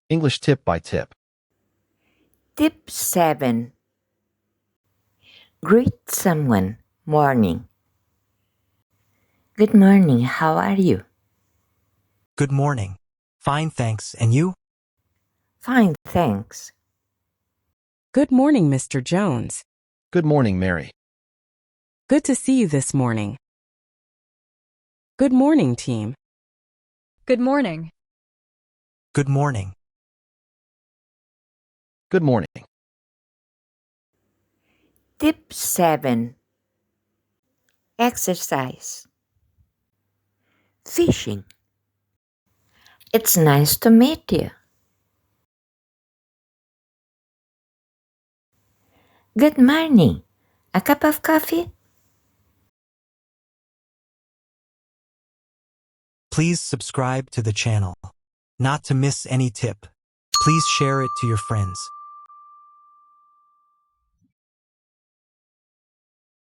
English tip by tip. Tip 7. Greet someone. Morning. Good morning, how are you? Good morning. Fine, thanks. And you? Fine, thanks. Good morning, Mr. Jones. Good morning, Mary. Good to see you this morning. Good morning, team. Good morning. Good morning. Good morning. Tip 7. Exercise. Fishing. It's nice to meet you. Good morning. A cup of coffee? Please subscribe to the channel. Not to miss any tip. Please share it to your friends.